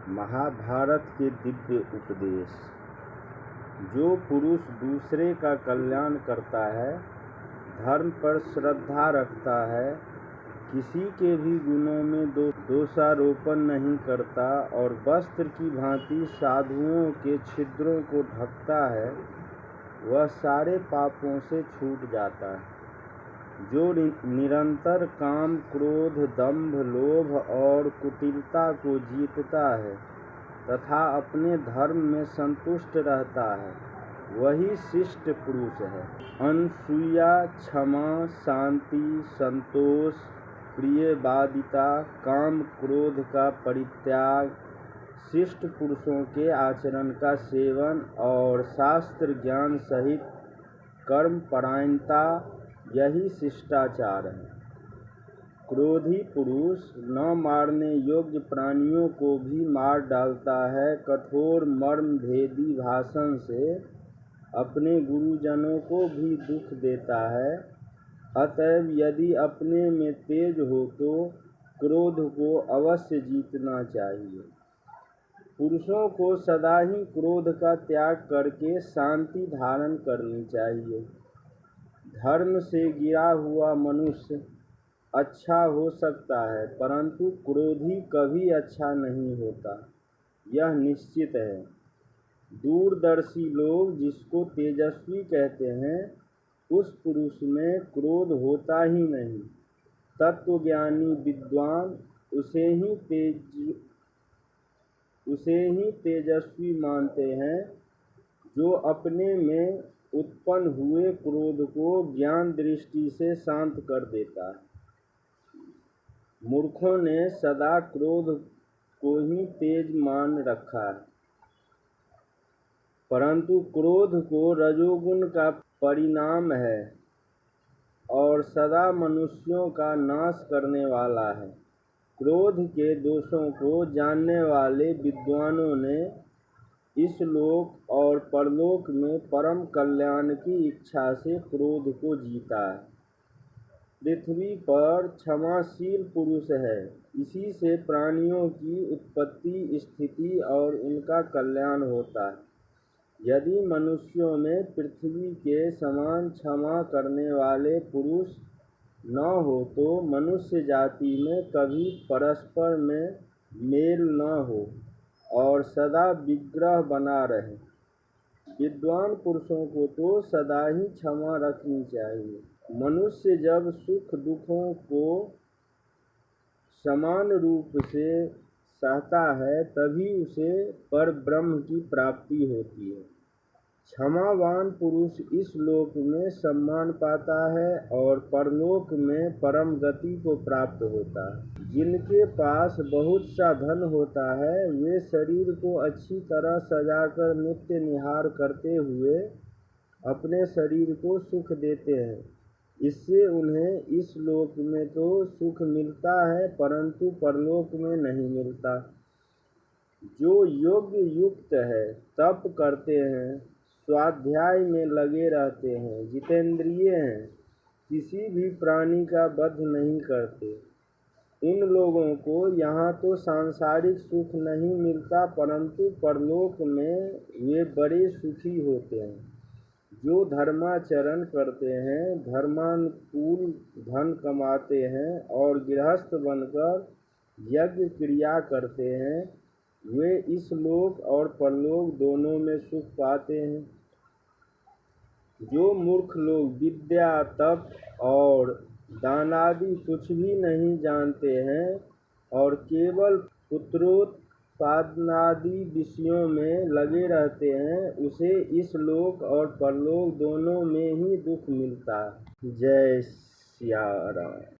महाभारत के दिव्य उपदेश। जो पुरुष दूसरे का कल्याण करता है, धर्म पर श्रद्धा रखता है, किसी के भी गुणों में दोषारोपण नहीं करता और वस्त्र की भांति साधुओं के छिद्रों को ढकता है, वह सारे पापों से छूट जाता है। जो निरंतर काम, क्रोध, दंभ, लोभ और कुटिलता को जीतता है तथा अपने धर्म में संतुष्ट रहता है, वही शिष्ट पुरुष है। अनसूया, क्षमा, शांति, संतोष, प्रियवादिता, काम क्रोध का परित्याग, शिष्ट पुरुषों के आचरण का सेवन और शास्त्र ज्ञान सहित कर्म परायणता, यही शिष्टाचार है। क्रोधी पुरुष न मारने योग्य प्राणियों को भी मार डालता है, कठोर मर्म भेदी भाषण से अपने गुरुजनों को भी दुख देता है। अतएव यदि अपने में तेज हो तो क्रोध को अवश्य जीतना चाहिए। पुरुषों को सदा ही क्रोध का त्याग करके शांति धारण करनी चाहिए। धर्म से गिरा हुआ मनुष्य अच्छा हो सकता है, परंतु क्रोधी कभी अच्छा नहीं होता, यह निश्चित है। दूरदर्शी लोग जिसको तेजस्वी कहते हैं, उस पुरुष में क्रोध होता ही नहीं। तत्वज्ञानी विद्वान उसे ही तेजस्वी मानते हैं, जो अपने में उत्पन्न हुए क्रोध को ज्ञान दृष्टि से शांत कर देता है। मूर्खों ने सदा क्रोध को ही तेज मान रखा है, परंतु क्रोध को रजोगुण का परिणाम है और सदा मनुष्यों का नाश करने वाला है। क्रोध के दोषों को जानने वाले विद्वानों ने इस लोक और परलोक में परम कल्याण की इच्छा से क्रोध को जीता है। पृथ्वी पर क्षमाशील पुरुष है, इसी से प्राणियों की उत्पत्ति, स्थिति और उनका कल्याण होता है। यदि मनुष्यों में पृथ्वी के समान क्षमा करने वाले पुरुष न हो तो मनुष्य जाति में कभी परस्पर में मेल न हो और सदा विग्रह बना रहे। विद्वान पुरुषों को तो सदा ही क्षमा रखनी चाहिए। मनुष्य जब सुख दुखों को समान रूप से सहता है, तभी उसे परब्रह्म की प्राप्ति होती है। क्षमावान पुरुष इस लोक में सम्मान पाता है और परलोक में परम गति को प्राप्त होता है। जिनके पास बहुत सा धन होता है, वे शरीर को अच्छी तरह सजाकर नित्य निहार करते हुए अपने शरीर को सुख देते हैं। इससे उन्हें इस लोक में तो सुख मिलता है, परंतु परलोक में नहीं मिलता। जो योग्य युक्त है, तप करते हैं, स्वाध्याय में लगे रहते हैं, जितेंद्रिय हैं, किसी भी प्राणी का वध नहीं करते, इन लोगों को यहाँ तो सांसारिक सुख नहीं मिलता, परंतु परलोक में वे बड़े सुखी होते हैं। जो धर्माचरण करते हैं, धर्मानुकूल धन कमाते हैं और गृहस्थ बनकर यज्ञ क्रिया करते हैं, वे इस लोक और परलोक दोनों में सुख पाते हैं। जो मूर्ख लोग विद्या, तप और दानादि कुछ भी नहीं जानते हैं और केवल पुत्रोत्पादनादि विषयों में लगे रहते हैं, उसे इस लोक और परलोक दोनों में ही दुख मिलता है। जय सिया राम।